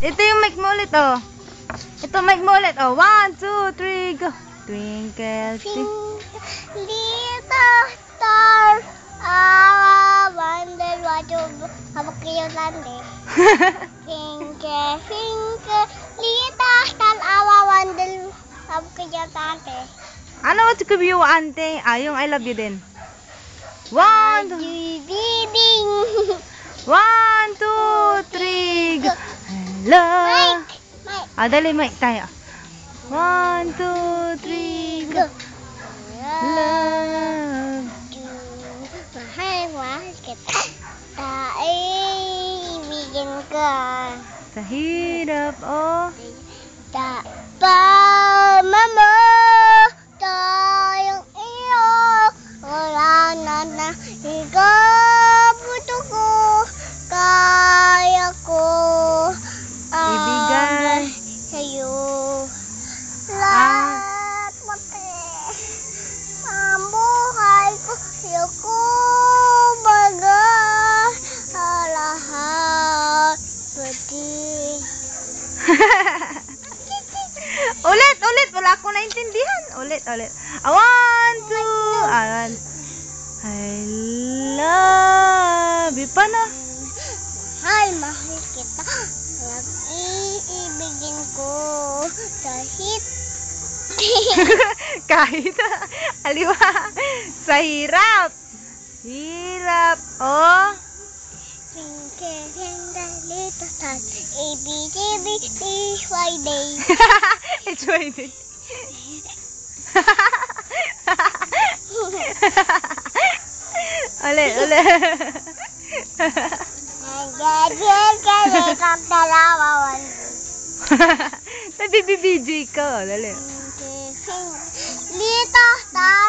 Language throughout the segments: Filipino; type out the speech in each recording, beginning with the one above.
Ito yung mic mo ulit, oh. Ito mic mo ulit, oh. 1, 2, 3, go. Twinkle, little star, wonder what you habak kayo lande. Twinkle, twinkle, little star, wonder habak kayo lande. Ano what you give you, ante? Ah, yung I love you din. 1, 2, 1, 2, 3, go. Hello. Mike. Ah, dali, mic tayo. 1, 2, 3, go. Love. Mahal kita. Ibigin ka. Sa hirap, oh. Mama, tayong iyo. Wala na ikaw puto ko. Kaya ko. Ibigay sa'yo. Lahat pati. Ang buhay ko. Ayoko bagay. Lahat pati. Ulit. Wala akong naintindihan. Ulit. 1, 2. I love you. Paano? Mahal kita. Iibigin ko kahit Kahit aliwa sa hirap. Oh. Little star, ABCD, it's Friday. It's Friday. Ulit. Nagbibidyo ka. Dali. Little star,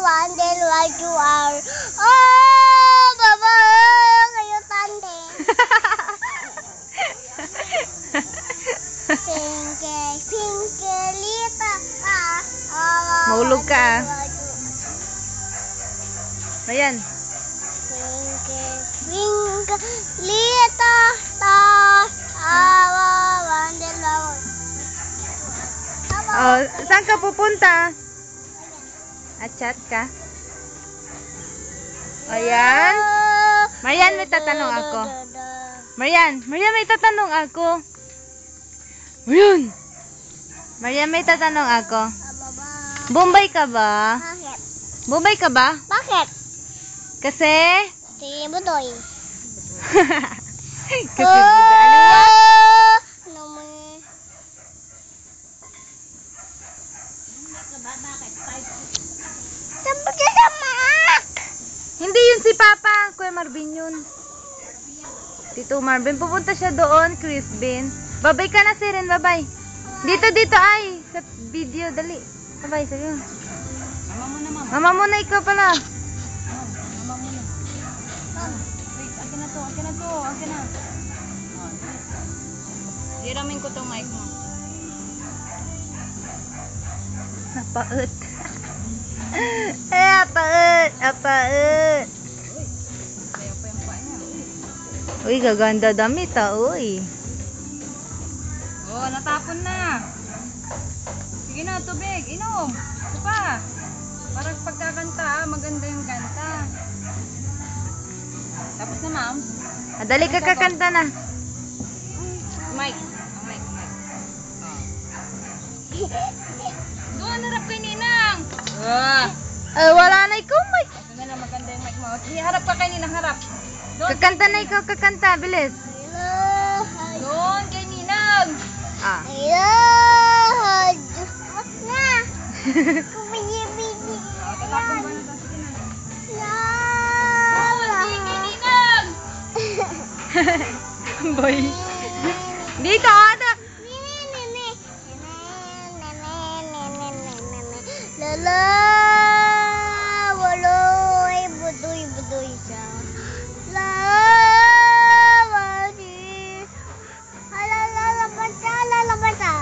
wonder what you are. Oh, baba, kayo tante. Pinky, little star, Mahulog ka, Ayan. Twinkle, little star, wonder what. Oh, saan ka pupunta? Chat ka? Ayan. Marian, may tatanong ako. Marian, may tatanong ako. Marian, may tatanong ako. Bombay ka ba? Bakit? Bombay ka ba? Bakit? Kasi? Si Budoy. Kasi aliwa. Saan ka naman? Hindi yun si Papa. Kuya Marvin yun. Tito Marvin. Pupunta siya doon, Crispin. Babay ka na, Siren. Babay. Dito ay. Sa video. Dali. Babay sa'yo. Mama muna ikaw pala. Mama muna. Wait, akin na to. Hiramin ko tong mic mo. Napaut. Apaut. Kaya pa yung paa niya. Uy, gaganda damit uy. Oh, natapon na. Sige na, tubig. Inom. Ito pa. Para pagkakanta, maganda yung kanta. Tapos na, ma'am. Dali ka kakanta na. Mic. Ang mic. Doon, harap kay Ninang. Wala na ikaw, Mike. Ito na lang, maganda yung mic mo. Sige, harap ka kay Ninang, harap. Doon, Kakanta na ikaw, kakanta. Bilis. doon kay Ninang. Wag na. Kumibili. Tatapon ba na to? Sige na. Lala. Doon, kay Ninang. Boy. Dito, ada. Lala, waloy, budoy siya. Lawani. Lalabas siya.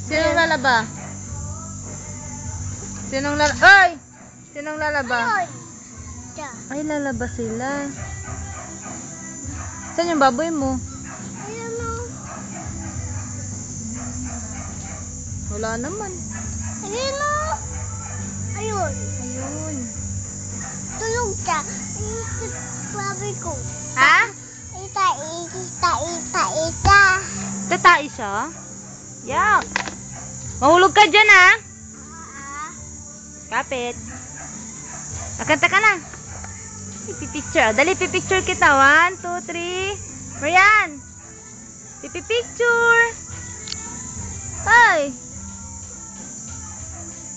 Sinong lalaba? Sinong lalaba? Ayun. Siya. Ay, lalaba sila. Saan yung baboy mo? Ayun o. Wala naman. Ayun o. Ayun. Ayun. Tulog siya. Sabi ko. Ha? Ita. Tatai siya? Yak. Mahulog ka dyan, ha? Kapit. Nakanta ka na. Pipicture. Dali, pipicture kita. 1, 2, 3. Marian. Pipicture. Ay.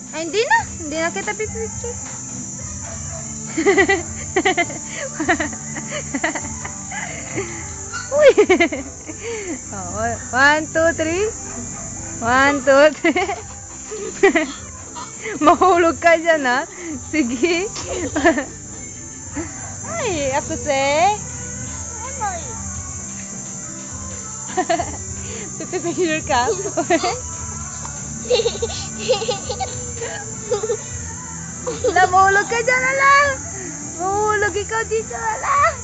Ay, hindi na. Hindi na kita pipicture. Uy. Oh, 1, 2, 3. 1, 2, 3. Mahulog ka dyan, ha? Sige. Ay, ako pipicture ka? Mahulog ka dyan, ala. Mahulog ikaw dito, ala.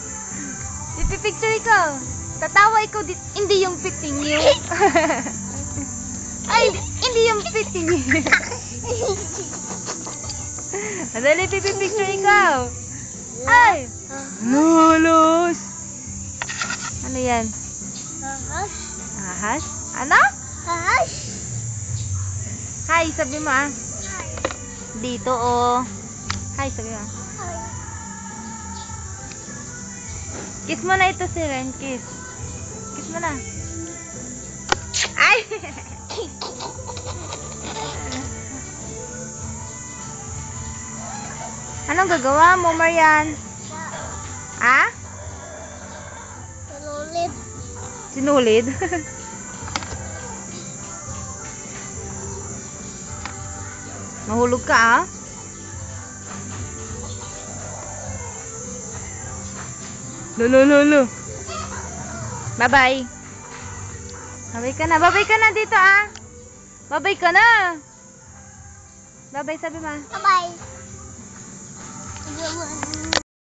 Pipicture ikaw. Tatawa ikaw dito. Hindi yung fitting you. Ay, hindi yung fitting you. Dali, pipicture ikaw. Ay! Lulos! Ano yan? Ahas? Ano? Hi, sabi mo ah. Dito oh. Hi, sabi mo. Kiss mo na ito si Ren, kiss. Kiss mo na. Ay! Anong gagawa mo, Marian? Ah? Tululid. Sinulid? Mahulog ka, ah? Lolo. Bye-bye. Bye-bye ka na. Bye-bye ka na dito, ah. Bye-bye ka na. Bye-bye, sabi ma. Bye-bye.